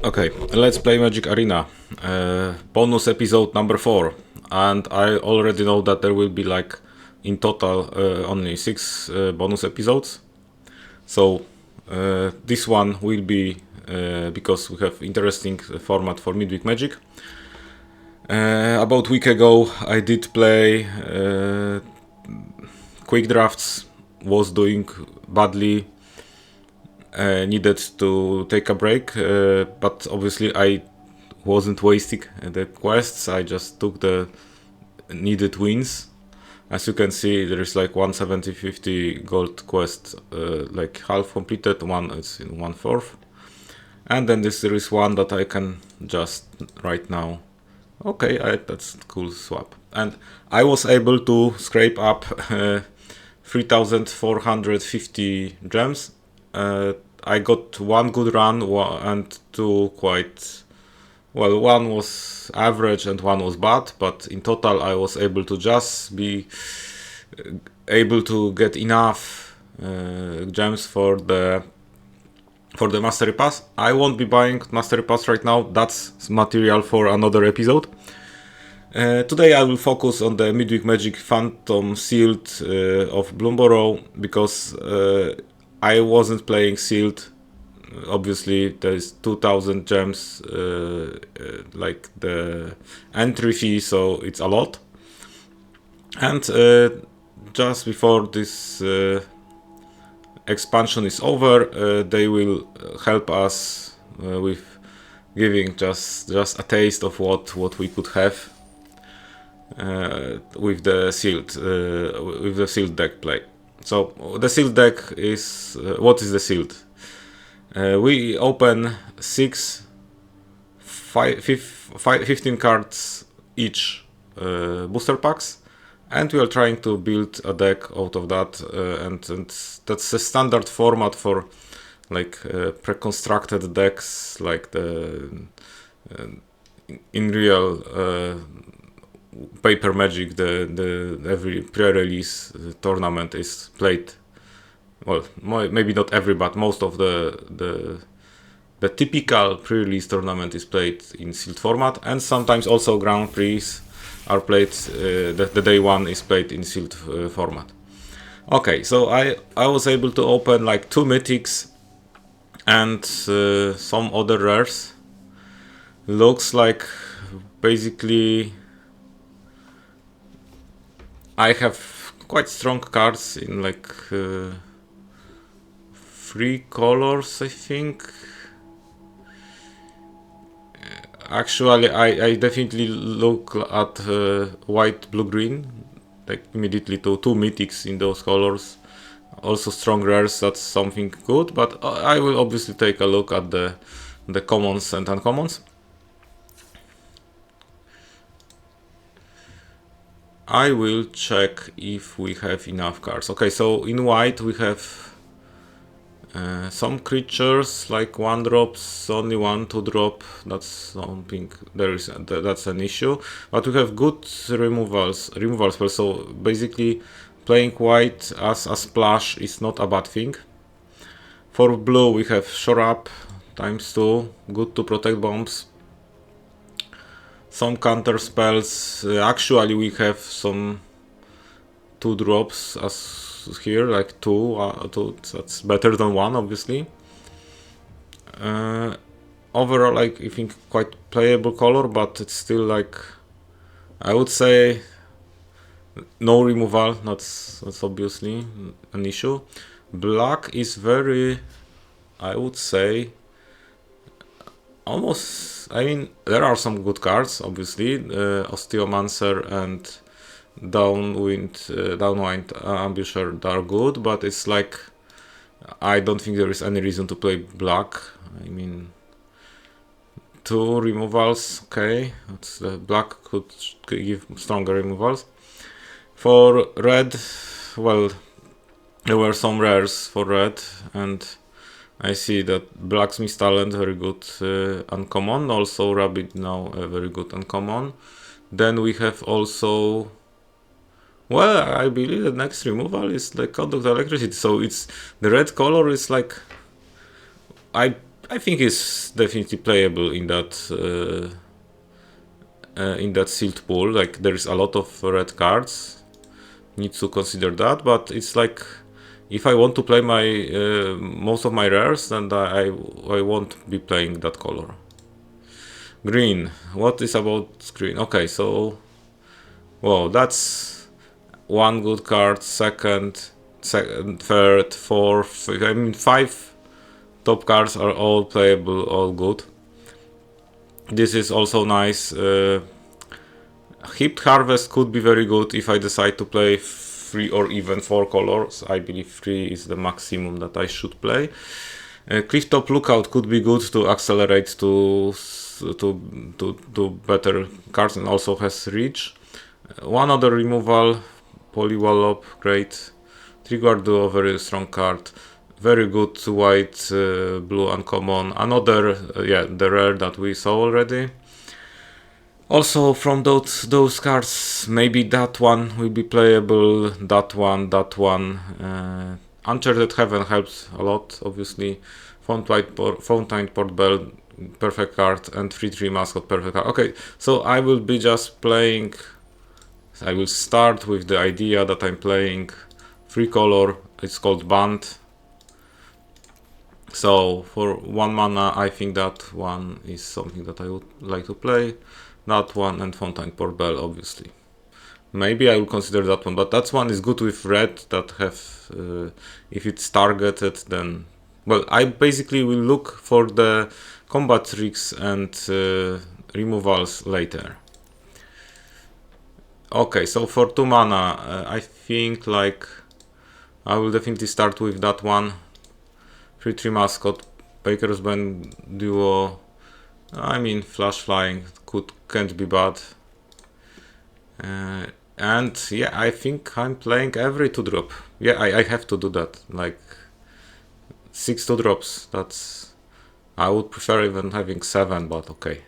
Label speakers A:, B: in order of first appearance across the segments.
A: Okay, let's play Magic Arena. Bonus episode number 4. And I already know that there will be like in total only 6 bonus episodes. So this one will be because we have interesting format for Midweek Magic. About a week ago I did play quick drafts, was doing badly, needed to take a break, but obviously I wasn't wasting the quests. I just took the needed wins. As you can see, there is like 170-50 gold quest, like half completed, one is in 1/4, and then there is one that I can just right now. Okay, that's cool swap, and I was able to scrape up 3,450 gems. I got one good run and two quite well. One was average and one was bad, but in total I was able to just be able to get enough gems for the Mastery Pass. I won't be buying Mastery Pass right now. That's material for another episode. Today I will focus on the Midweek Magic Phantom Sealed of Bloomburrow because I wasn't playing Sealed. Obviously there is 2,000 gems like the entry fee, so it's a lot. And just before this expansion is over, they will help us with giving just a taste of what we could have with the sealed deck play. So the sealed deck is what is the sealed? We open 15 cards each booster packs, and we are trying to build a deck out of that, and that's a standard format for like pre-constructed decks, like the in real paper Magic. The every pre-release tournament is played. Well, maybe not every, but most of the typical pre-release tournament is played in sealed format, and sometimes also Grand Prix are played. The day one is played in sealed format. Okay, so I was able to open like 2 mythics and some other rares. Looks like basically I have quite strong cards in like 3 colors, I think. Actually, I definitely look at white, blue, green, like immediately to 2 mythics in those colors. Also strong rares, that's something good, but I will obviously take a look at the commons and uncommons. I will check if we have enough cards. Okay, so in white we have some creatures like 1-drops, only 1-2-drop. That's something that's an issue. But we have good removals. Well, so basically playing white as a splash is not a bad thing. For blue we have Shore Up ×2, good to protect bombs. Some counter spells. Actually we have some 2-drops as here, like 2, that's better than 1, obviously. Overall, like I think quite playable color, but it's still like I would say no removal. That's obviously an issue. Black is very, I would say, almost. I mean, there are some good cards, obviously. Osteomancer and Downwind Ambusher are good, but it's like I don't think there is any reason to play black. I mean, 2 removals, okay. Black could give stronger removals. For red, well, there were some rares for red, and I see that Blacksmith Talent, very good uncommon. Also Rabbit now, a very good uncommon. Then we have also, well, I believe the next removal is like Conduct Electricity. So it's the red color is like I I think it's definitely playable in that sealed pool. Like there is a lot of red cards, need to consider that. But it's like if I want to play my most of my rares, then I won't be playing that color. Green. What is about green? Okay, so well, that's one good card. Second, third, fourth. I mean, 5 top cards are all playable, all good. This is also nice. Hipped Harvest could be very good if I decide to play 3 or even 4 colors. I believe 3 is the maximum that I should play. Clifftop Lookout could be good to accelerate to better cards, and also has reach. One other removal, Polywallop, great. Triguard Duo, very strong card. Very good white, blue uncommon. Another, the rare that we saw already. Also from those cards, maybe that one will be playable. That one. Uncharted Heaven helps a lot, obviously. Fountain Port Bell, perfect card, and 3/3 Mascot, perfect card. Okay, so I will be just playing. I will start with the idea that I'm playing 3 color. It's called Band. So for 1 mana, I think that one is something that I would like to play. That one and Fountain Port Bell, obviously. Maybe I will consider that one, but that one is good with red that have, if it's targeted, then, well, I basically will look for the combat tricks and removals later. Okay, so for 2 mana, I think like I will definitely start with that one. 3/3 Mascot, Baker's Band Duo. I mean, Flash Flying can't be bad. And yeah, I think I'm playing every 2-drop. Yeah, I have to do that. Like 6 2-drops. That's, I would prefer even having 7, but okay.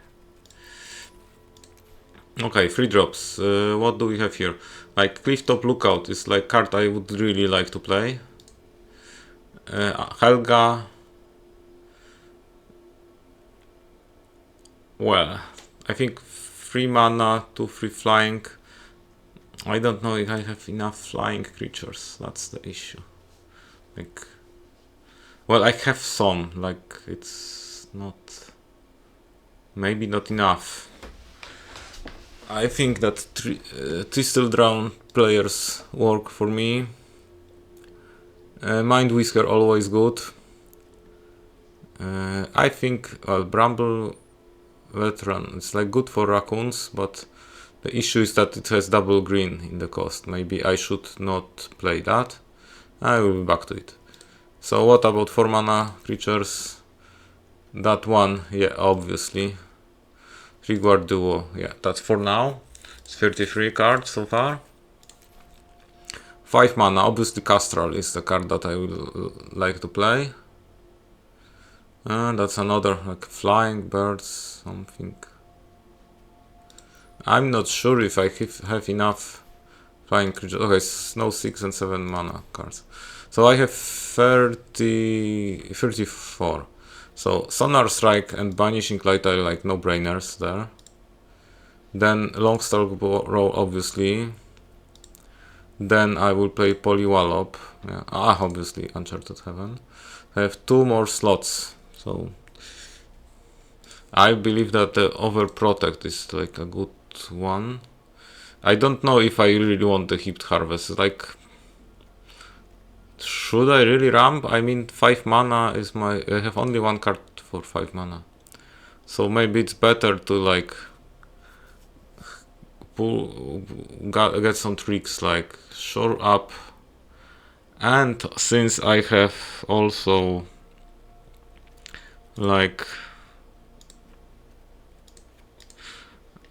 A: Okay, 3 drops. What do we have here? Like Clifftop Lookout is like card I would really like to play. Helga. Well, I think 3 mana, 2/3 flying. I don't know if I have enough flying creatures. That's the issue. Like, well, I have some. Like, it's not, maybe not enough. I think that Thistle Drown players work for me. Mind Whisker always good. I think, well, Bramble Veteran, it's like good for raccoons, but the issue is that it has double green in the cost. Maybe I should not play that. I will be back to it. So what about 4 mana creatures? That one, yeah, obviously. Triguard Duo, yeah, that's for now. It's 33 cards so far. 5 mana, obviously Castral is the card that I would like to play. And that's another, like flying birds, something. I'm not sure if I have enough flying creatures. Okay, no 6 and 7 mana cards. So I have 34. So Sonar Strike and Banishing Light are like no-brainers there. Then Longstalk Row, obviously. Then I will play Polywallop. Yeah. Obviously Uncharted Heaven. I have 2 more slots. So I believe that the Overprotect is like a good one. I don't know if I really want the Hipped Harvest. Like, should I really ramp? I mean, 5 mana is I have only 1 card for 5 mana. So maybe it's better to like get some tricks like Shore Up. And since I have also like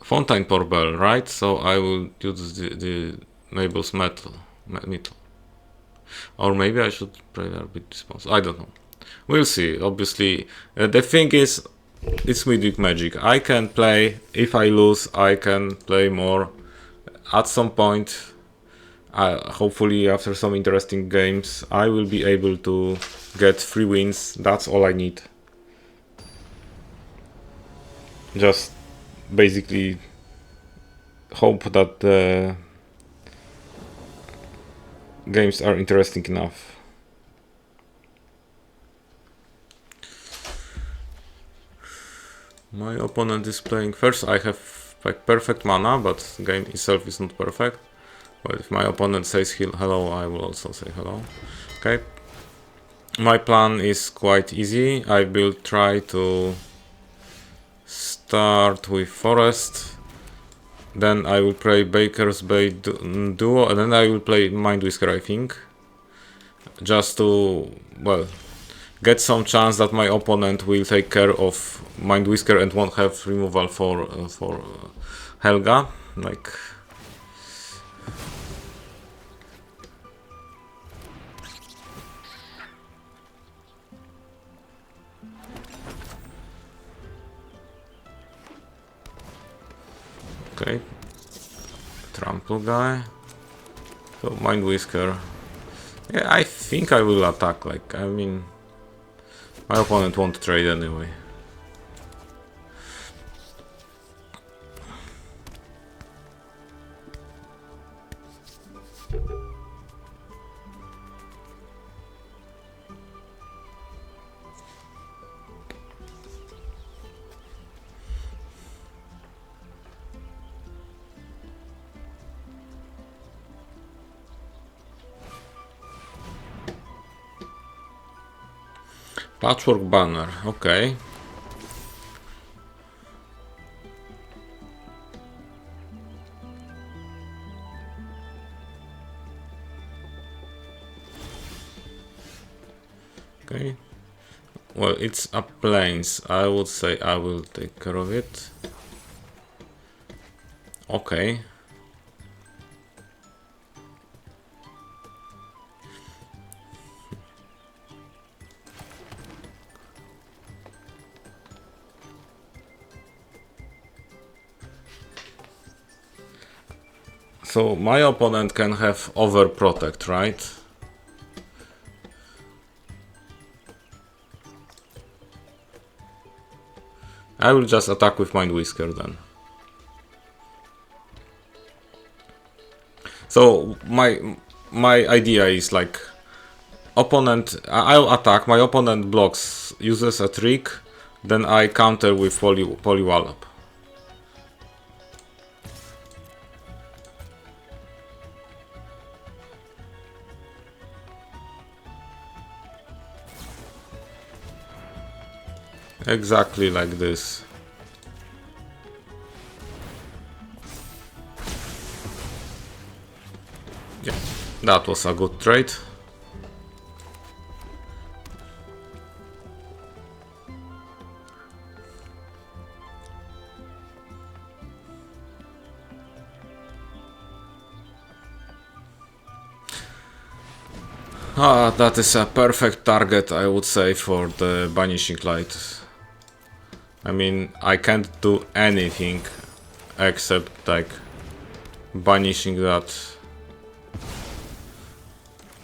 A: Fountain Port Bell, right? So I will use the Mabel's Metal. Or maybe I should play a bit responsible. I don't know. We'll see. Obviously, the thing is, it's Midweek Magic. I can play. If I lose, I can play more. At some point, hopefully after some interesting games, I will be able to get 3 wins. That's all I need. Just basically hope that the games are interesting enough. My opponent is playing first. I have like perfect mana, but the game itself is not perfect. Well, if my opponent says hello, I will also say hello. Okay. My plan is quite easy. I will try to start with Forest. Then I will play Baker's Bay Duo, and then I will play Mind Whisker, I think. Just to, well, get some chance that my opponent will take care of Mind Whisker and won't have removal for Helga. Like, okay, Trample guy. So Mind Whisker. Yeah, I think I will attack. Like, I mean, my opponent won't trade anyway. Patchwork Banner, okay. Okay. Well, it's a plains. I would say I will take care of it. Okay. So my opponent can have overprotect, right? I will just attack with Mind Whisker then. So my idea is like, opponent, I'll attack, my opponent blocks, uses a trick, then I counter with Polywallop. Exactly like this. Yeah, that was a good trade. That is a perfect target, I would say, for the Banishing Light. I mean, I can't do anything except like banishing that.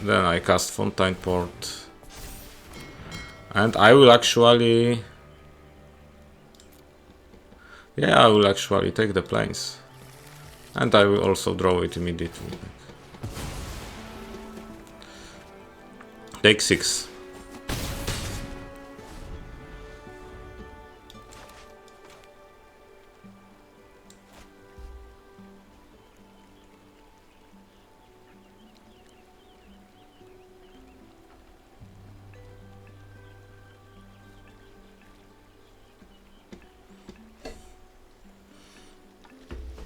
A: Then I cast Fontaine Port. And I will actually... Yeah, I will actually take the plains. And I will also draw it immediately. Take 6.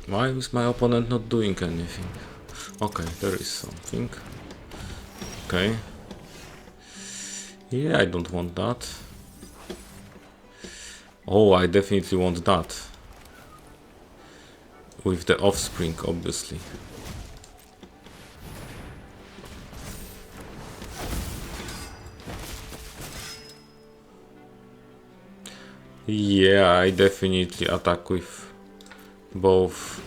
A: Why is my opponent not doing anything? Okay, there is something. Okay. Yeah, I don't want that. Oh, I definitely want that. With the offspring, obviously. Yeah, I definitely attack with both.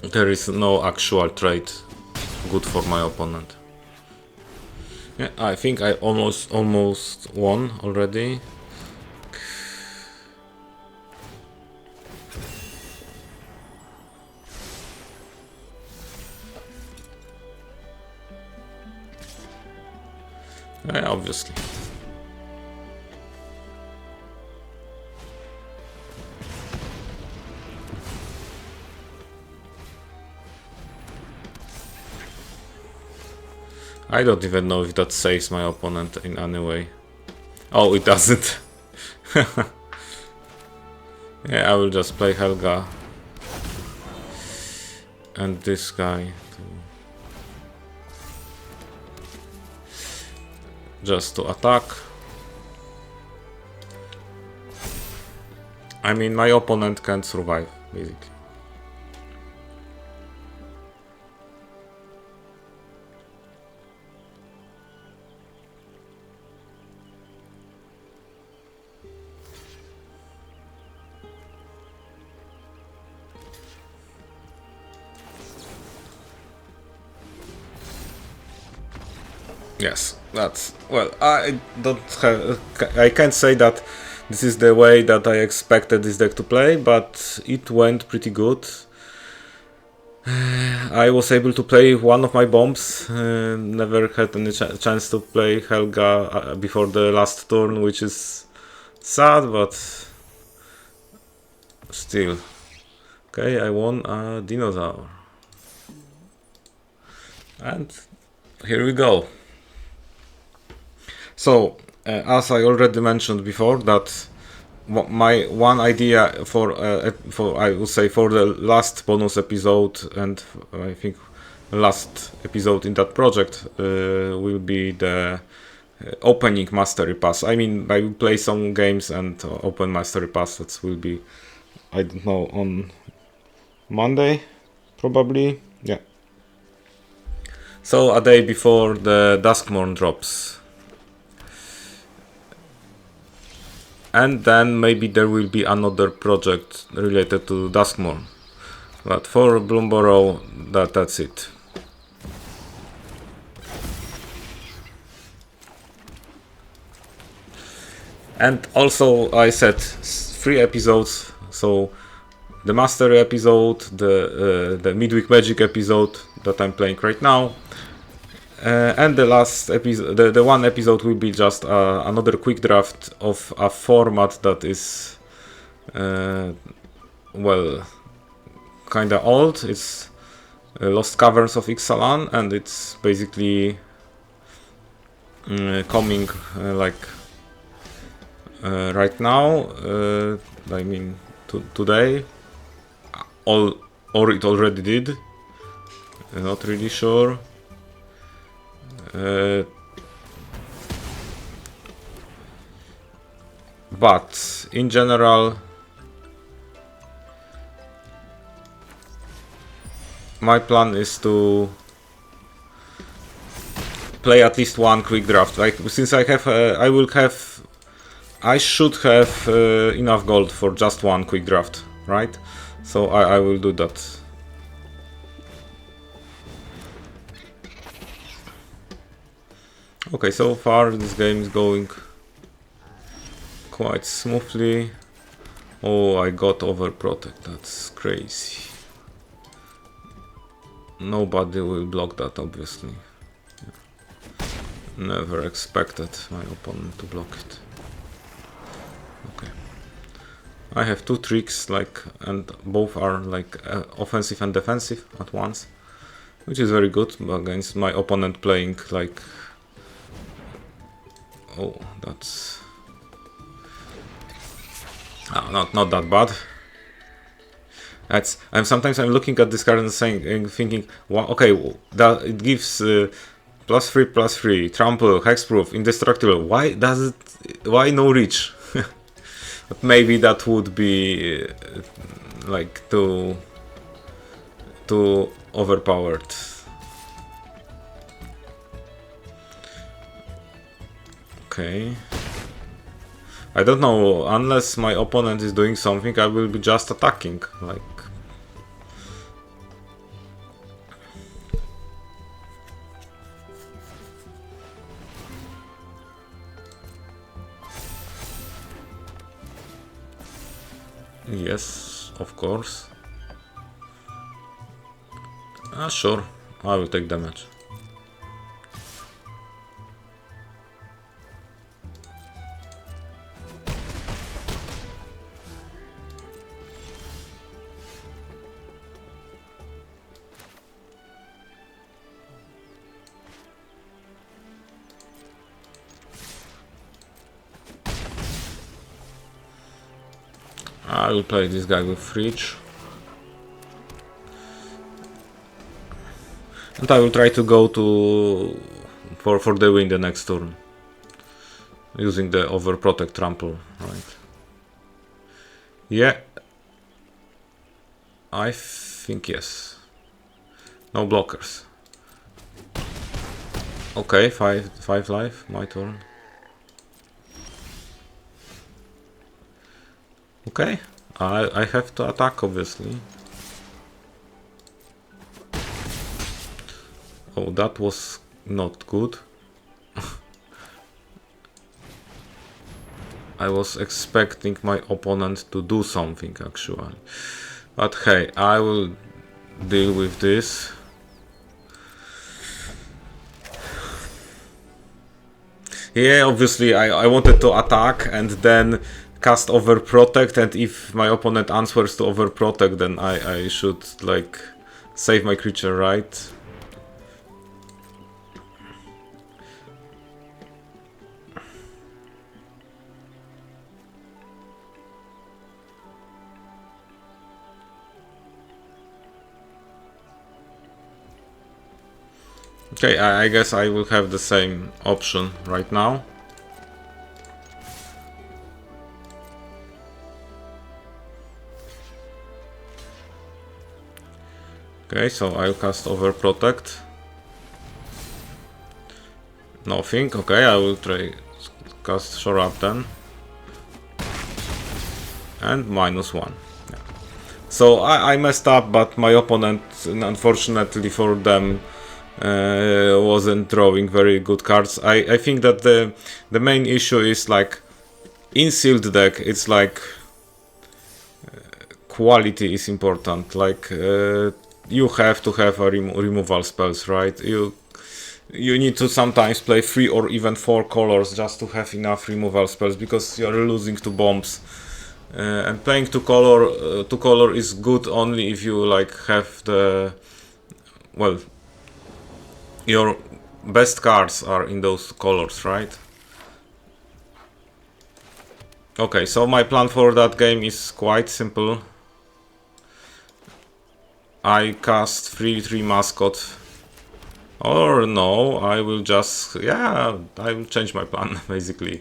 A: There is no actual trade good for my opponent. Yeah, I think I almost won already. Yeah, obviously. I don't even know if that saves my opponent in any way. Oh, it doesn't. Yeah, I will just play Helga. And this guy. Just to attack. I mean, my opponent can't survive, basically. Yes, that's, well, I don't have, I can't say that this is the way that I expected this deck to play, but it went pretty good. I was able to play one of my bombs, never had any chance to play Helga before the last turn, which is sad, but still. Okay, I won a dinosaur. And here we go. So, as I already mentioned before, that my one idea for I would say for the last bonus episode, and I think last episode in that project will be the opening mastery pass. I mean, I will play some games and open mastery pass. That will be, I don't know, on Monday, probably. Yeah. So a day before the Duskmorn drops. And then maybe there will be another project related to Duskmorn. But for Bloomburrow, that's it. And also I said 3 episodes, so the Mastery episode, the Midweek Magic episode that I'm playing right now, and the last episode, the one episode will be just another quick draft of a format that is, well, kinda old. It's Lost Caverns of Ixalan, and it's basically coming like right now. I mean, today, or it already did. Not really sure. But in general, my plan is to play at least one quick draft. Like, since I have, I should have enough gold for just one quick draft, right? So I will do that. Okay, so far this game is going quite smoothly. Oh, I got overprotect, that's crazy. Nobody will block that, obviously. Never expected my opponent to block it. Okay. I have 2 tricks, like, and both are like offensive and defensive at once, which is very good against my opponent playing like. Oh, that's not that bad. Sometimes I'm looking at this card and thinking, well, okay, that it gives +3/+3, trample, hexproof, indestructible. Why no reach? But maybe that would be like too overpowered. Okay. I don't know, unless my opponent is doing something, I will be just attacking, like. Yes, of course. Sure, I will take damage. I will play this guy with Fridge. And I will try to go to for the win the next turn. Using the overprotect trample, right? Yeah. I think yes. No blockers. Okay, five life, my turn. Okay, I have to attack obviously. Oh, that was not good. I was expecting my opponent to do something actually. But hey, I will deal with this. Yeah, obviously I wanted to attack and then cast overprotect, and if my opponent answers to overprotect, then I should like save my creature, right? Okay, I guess I will have the same option right now. Okay, so I'll cast overprotect. Nothing. Okay, I will try cast shore up then. And -1. Yeah. So I messed up, but my opponent, unfortunately for them, wasn't drawing very good cards. I think that the main issue is like in sealed deck, it's like quality is important. Like you have to have a removal spells, right? You need to sometimes play 3 or even 4 colors just to have enough removal spells, because you're losing to bombs. And playing two color is good only if you like have the, well, your best cards are in those colors, right? Okay, so my plan for that game is quite simple. I cast 3/3 mascot. Or no, I will just, yeah, I will change my plan basically.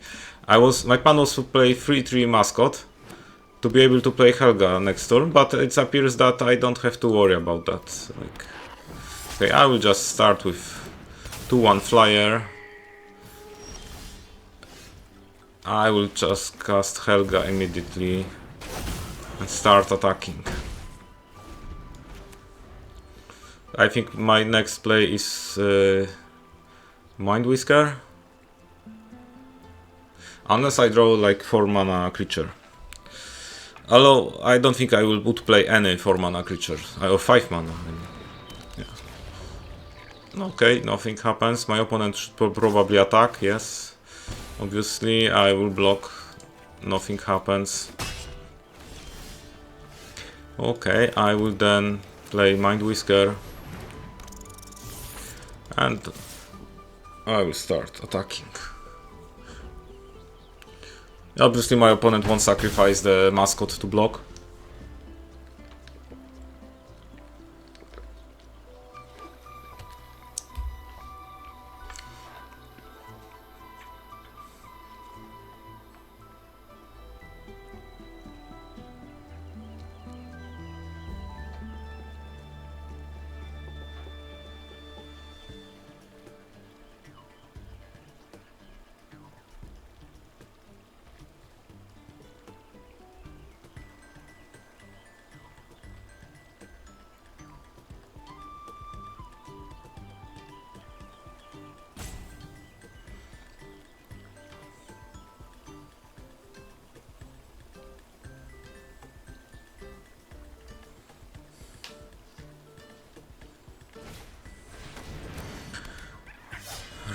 A: My plan was to play 3/3 mascot to be able to play Helga next turn, but it appears that I don't have to worry about that. Like, okay, I will just start with 2/1 flyer. I will just cast Helga immediately and start attacking. I think my next play is Mind Whisker. Unless I draw like 4 mana creature. Although I don't think I would play any 4 mana creature. Or 5 mana. I mean. Yeah. Okay, nothing happens. My opponent should probably attack, yes. Obviously, I will block. Nothing happens. Okay, I will then play Mind Whisker. And I will start attacking. Obviously my opponent won't sacrifice the mascot to block.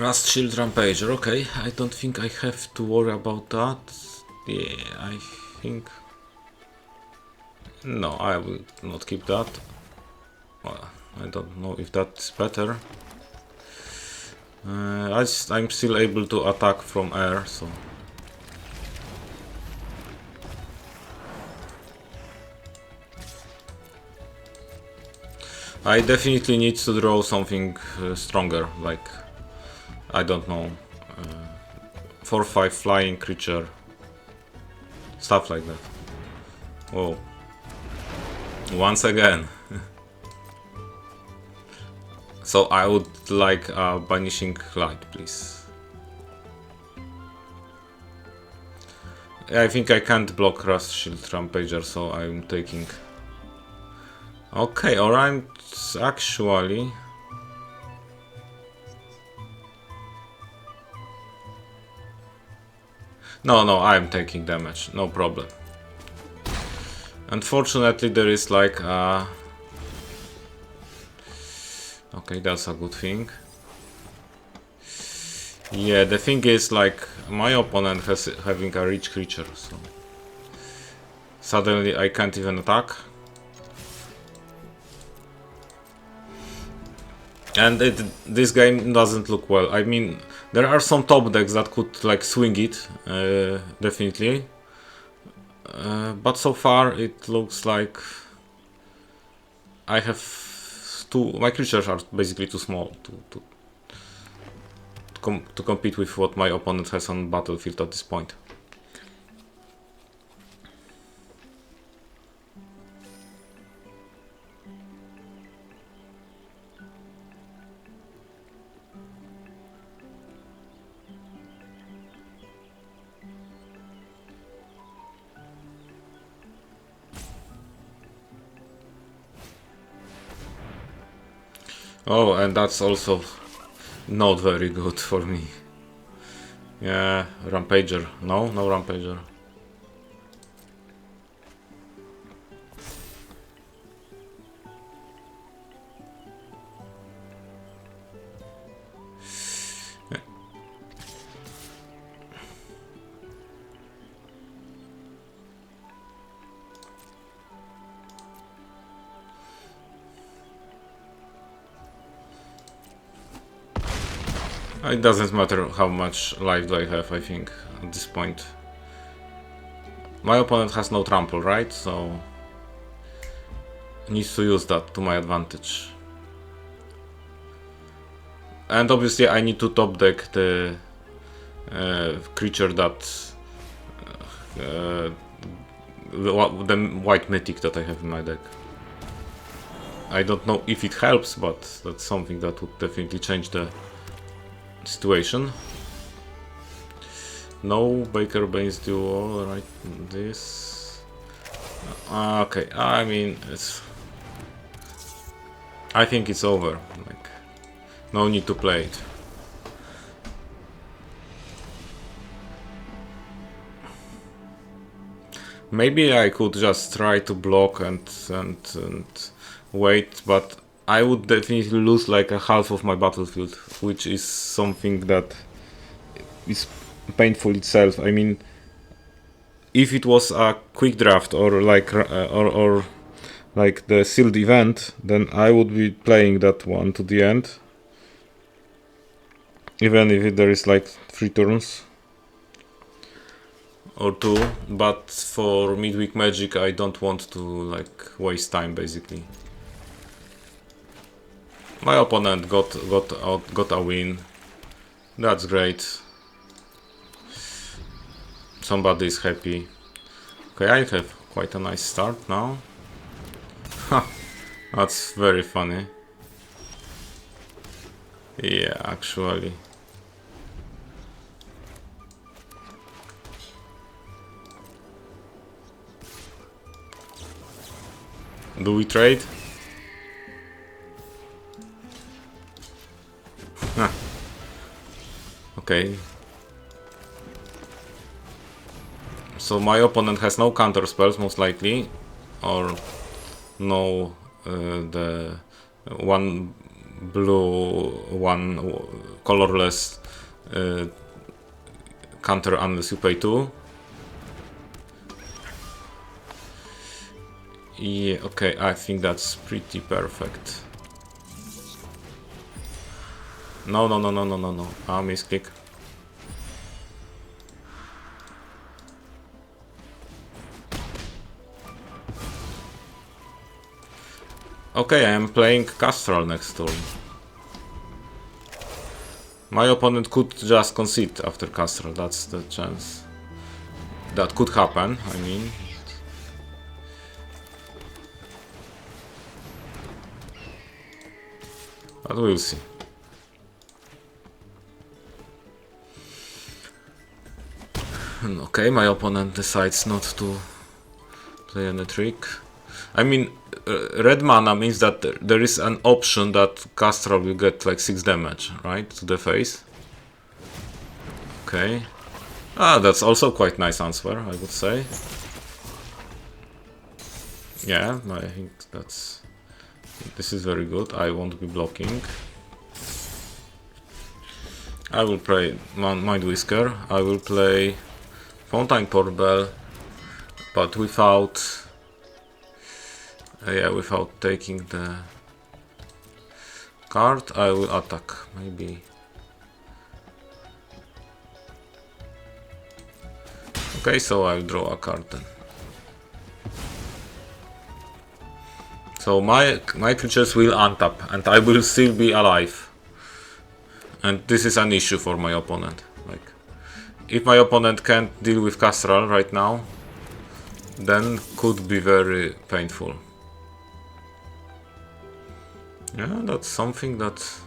A: Rust Shield Rampager, okay, I don't think I have to worry about that. Yeah, I think... No, I will not keep that. Well, I don't know if that's better. I'm still able to attack from air, so... I definitely need to draw something stronger, like... I don't know... 4-5 flying creature. Stuff like that. Whoa. Once again. So I would like a Banishing Light, please. I think I can't block Rust Shield Rampager, so I'm taking... Okay, or I'm actually... No, I'm taking damage, no problem. Unfortunately, there is like a... Okay, that's a good thing. Yeah, the thing is, like, my opponent has having a rich creature, so... Suddenly I can't even attack. And this game doesn't look well. I mean, there are some top decks that could, like, swing it, definitely. But so far it looks like I have my creatures are basically too small to compete with what my opponent has on battlefield at this point. Oh, and that's also not very good for me. Yeah, Rampager. No Rampager. It doesn't matter how much life do I have, I think, at this point. My opponent has no trample, right? So... needs to use that to my advantage. And obviously I need to top deck the creature that... the white mythic that I have in my deck. I don't know if it helps, but that's something that would definitely change the situation. No Baker Bane's duo, right? This. Okay, I mean, I think it's over. Like, no need to play it. Maybe I could just try to block and wait, but I would definitely lose like a half of my battlefield, which is something that is painful itself. I mean, if it was a quick draft or like or like the sealed event, then I would be playing that one to the end, even if there is like 3 turns or 2. But for Midweek Magic, I don't want to like waste time basically. My opponent got a win. That's great. Somebody is happy. Okay, I have quite a nice start now. Ha, that's very funny. Yeah, actually. Do we trade? Okay. So my opponent has no counter spells, most likely, or the one blue, one colorless counter unless you pay 2. Yeah, okay, I think that's pretty perfect. No, no, no, no, no, no, no. Ah, misclick. Okay, I am playing Castral next turn. My opponent could just concede after Castral, that's the chance. That could happen, I mean. But we'll see. Okay, my opponent decides not to play any trick. I mean, red mana means that there is an option that Castral will get like 6 damage, right, to the face. Okay. Ah, that's also quite nice answer, I would say. Yeah, I think this is very good. I won't be blocking. I will play Mind Whisker. I will play Fountain Portal, but without without taking the card. I will attack, maybe. Okay, so I'll draw a card then. So my creatures will untap, and I will still be alive. And this is an issue for my opponent. Like, if my opponent can't deal with Castral right now, then could be very painful. Yeah, that's something that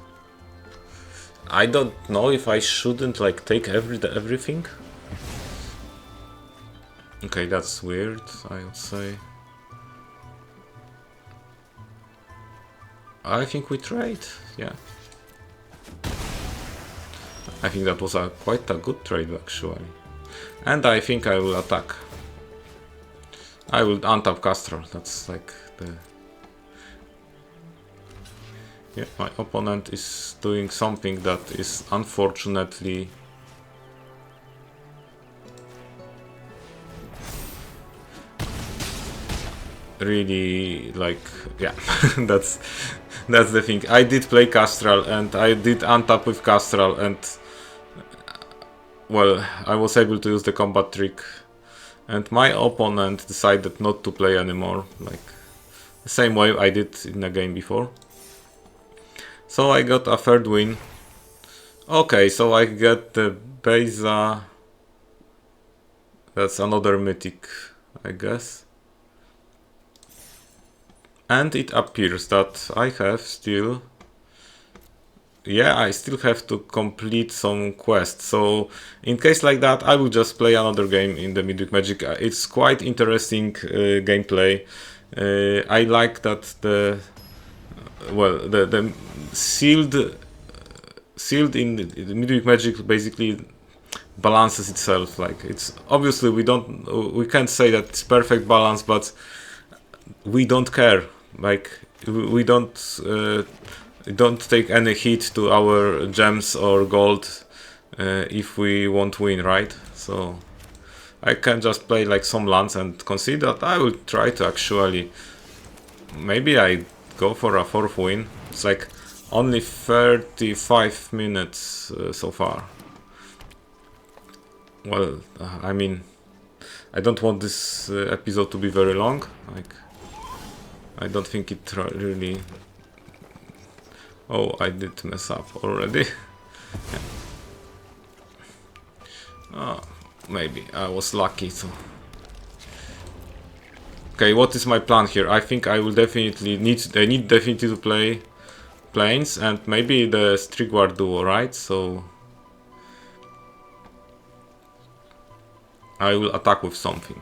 A: I don't know if I shouldn't like take everything. Okay, that's weird, I would say. I think we trade, yeah. I think that was quite a good trade actually. And I think I will attack. I will untap Castral, that's like the... Yeah, my opponent is doing something that is unfortunately really like, yeah, that's the thing. I did play Castral and I did untap with Castral, and well, I was able to use the combat trick, and my opponent decided not to play anymore, like the same way I did in the game before. So I got a third win. Okay, so I get the Beza. That's another mythic, I guess. And it appears that I have still... Yeah, I still have to complete some quests. So in case like that, I will just play another game in the Midweek Magic. It's quite interesting gameplay. I like that the sealed in the Midweek Magic basically balances itself. Like, it's obviously we can't say that it's perfect balance, but we don't care. Like, we don't take any hit to our gems or gold if we won't win, right? So I can just play like some lands and concede that I will try to actually, maybe I go for a 4th win. It's like only 35 minutes so far. Well, I mean, I don't want this episode to be very long. Like, I don't think it really... Oh, I did mess up already. Yeah. Oh, maybe I was lucky to... Okay, what is my plan here? I think I will definitely need definitely to play planes and maybe the Strigward duo, right? So I will attack with something.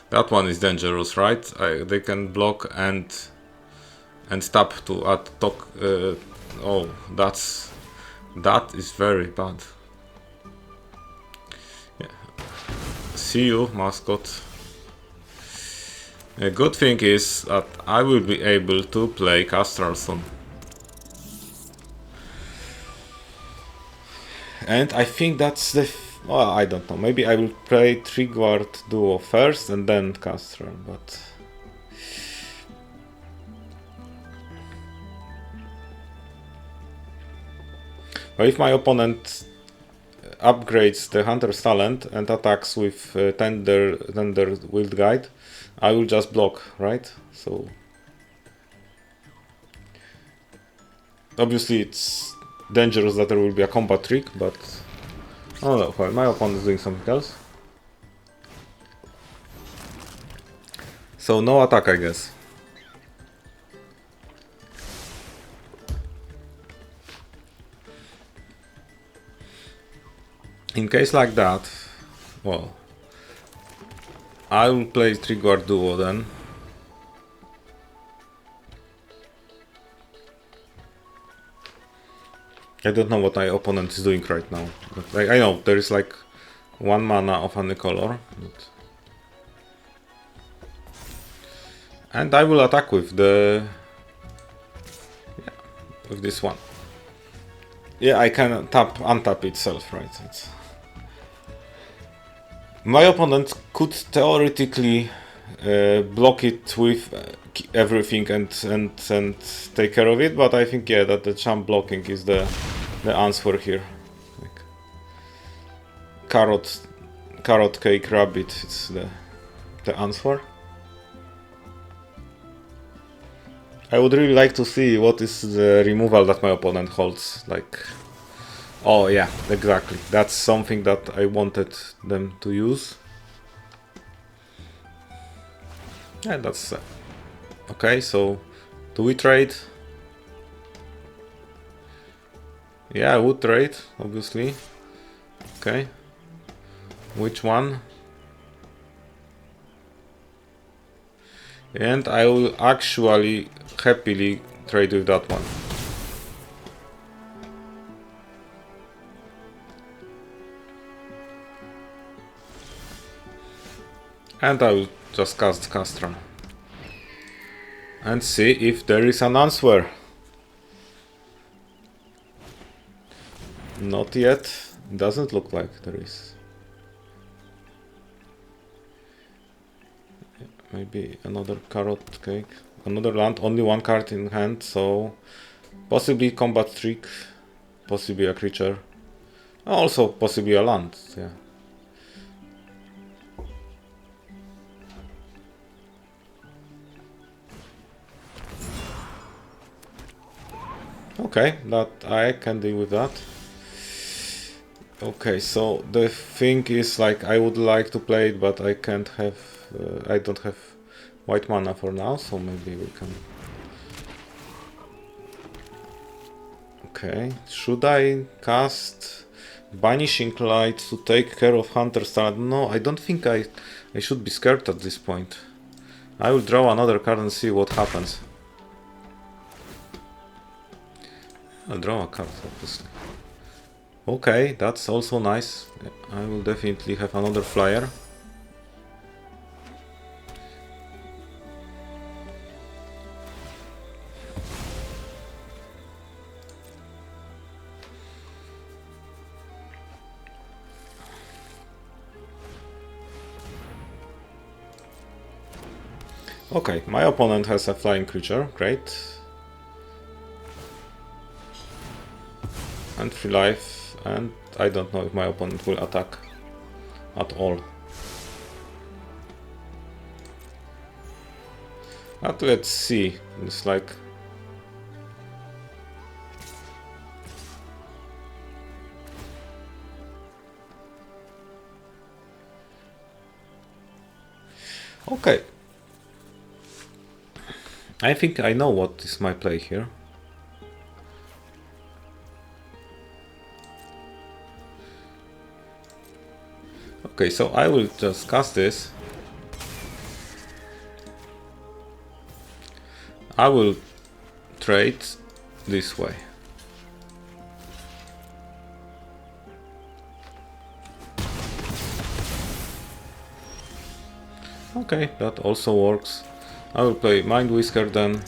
A: That one is dangerous, right? They can block and tap to attack. Oh, that is very bad. Yeah. See you, mascot. A good thing is that I will be able to play Castral soon. And I think that's the... well, I don't know. Maybe I will play Triguard Duo first and then Castral, but... But if my opponent upgrades the Hunter's Talent and attacks with Tender Wild Guide, I will just block, right? So... obviously it's dangerous that there will be a combat trick, but... oh no, well, my opponent is doing something else. So no attack, I guess. In case like that, well, I will play Triguard Duo then. I don't know what my opponent is doing right now. But I know there is like 1 mana of any color. But... and I will attack with the... yeah, with this one. Yeah, I can untap itself, right? My opponent could theoretically block it with everything and take care of it, but I think, yeah, that the champ blocking is the answer here. Like carrot cake rabbit, it's the answer. I would really like to see what is the removal that my opponent holds. Like, oh yeah, exactly. That's something that I wanted them to use. Yeah, that's okay. So, do we trade? Yeah, I would trade, obviously. Okay. Which one? And I will actually happily trade with that one. And I will just cast Castron. And see if there is an answer. Not yet. Doesn't look like there is. Maybe another carrot cake. Another land, only 1 card in hand, so possibly combat trick, possibly a creature, also possibly a land, yeah. Okay, that I can deal with that. Okay, so the thing is, like, I would like to play it, but I can't have, I don't have white mana for now, so maybe we can... okay, should I cast Banishing Light to take care of Hunter's Talent? No, I don't think I should be scared at this point. I will draw another card and see what happens. I'll draw a card, obviously. Okay, that's also nice. I will definitely have another flyer. Okay, my opponent has a flying creature, great. And 3 life, and I don't know if my opponent will attack at all. But let's see, it's like... okay. I think I know what is my play here. Okay, so I will just cast this. I will trade this way. Okay, that also works. I will play Mind Whisker then.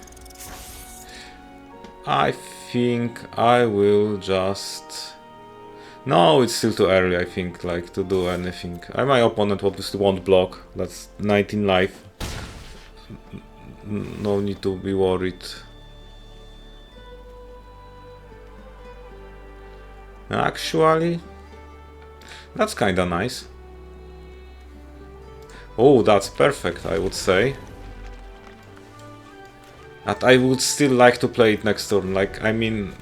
A: I think I will just No, it's still too early, I think, like, to do anything. My opponent obviously won't block. That's 19 life. No need to be worried. Actually, that's kinda nice. Oh, that's perfect, I would say. And I would still like to play it next turn, like, I mean...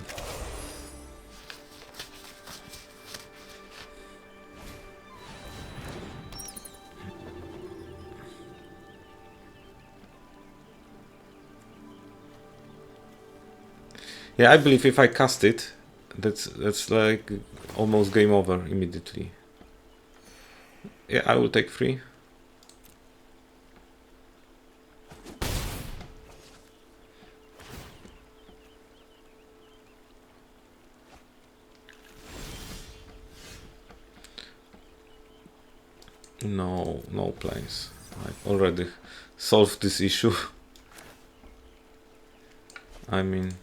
A: Yeah, I believe if I cast it, that's like almost game over immediately. Yeah, I will take 3. No planes. I've already solved this issue. I mean...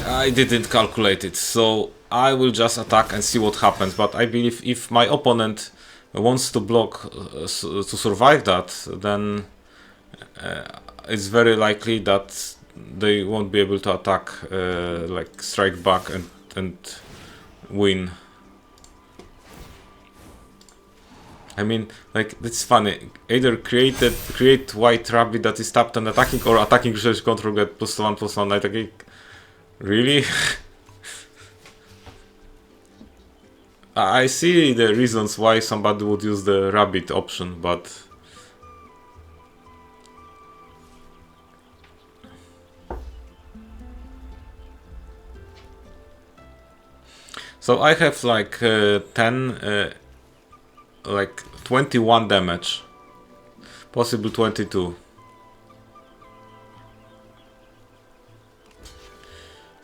A: I didn't calculate it, so I will just attack and see what happens, but I believe if my opponent wants to block to survive that, then it's very likely that they won't be able to attack, like strike back and win. I mean, like, it's funny. Either create white rabbit that is tapped and attacking, or attacking research control get +1/+1 attacking. Really? I see the reasons why somebody would use the rabbit option, but... So I have like 10, like 21 damage, possible 22.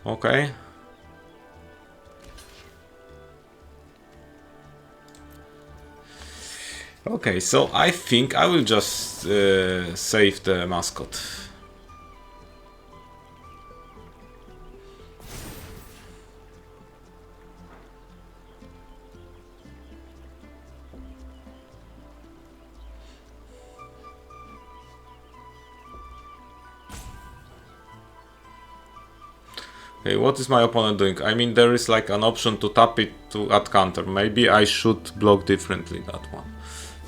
A: Okay. Okay, so I think I will just save the mascot. Okay, what is my opponent doing? I mean, there is like an option to tap it to add counter. Maybe I should block differently that one.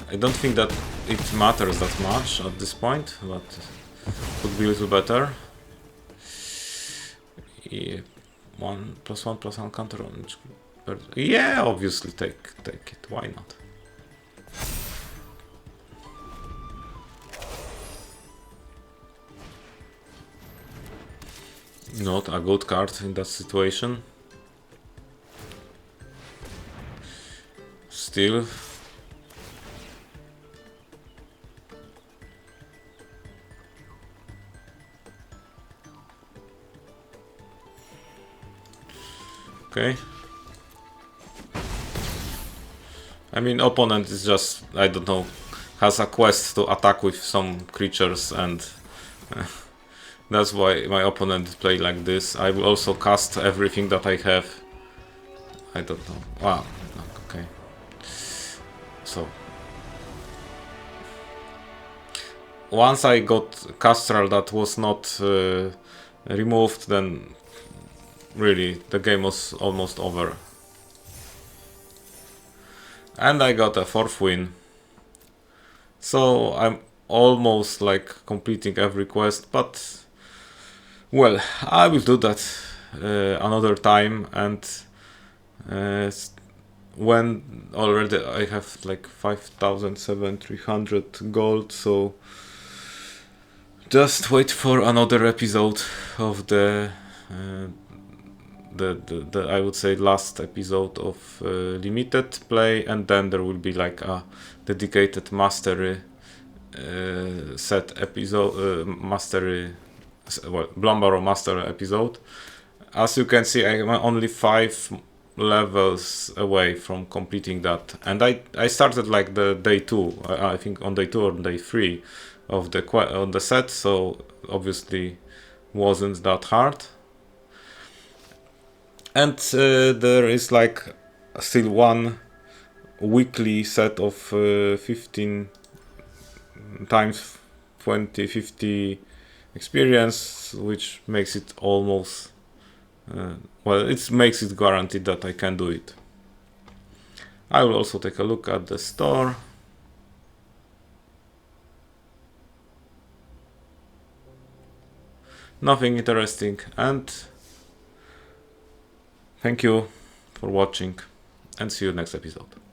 A: I don't think that it matters that much at this point, but could be a little better. Yeah, 1/1/1 counter on each. Yeah, obviously take it. Why not? Not a good card in that situation. Still. Okay. I mean, opponent is just, I don't know, has a quest to attack with some creatures, and that's why my opponent play like this. I will also cast everything that I have. I don't know. Wow. Okay. So once I got Castral that was not removed, then really the game was almost over. And I got a 4th win. So I'm almost like completing every quest, but well, I will do that another time, and when already I have like 5,700 gold, so just wait for another episode of the I would say last episode of limited play, and then there will be like a dedicated mastery set episode, Bloomburrow master episode, As you can see, I'm only 5 levels away from completing that, and I started like the day 2. I think on day 2 or day 3 of the set, so obviously wasn't that hard. And there is like still one weekly set of 15 times 20 50 experience, which makes it almost well, it makes it guaranteed that I can do it. I will also take a look at the store. Nothing interesting, and thank you for watching, and see you next episode.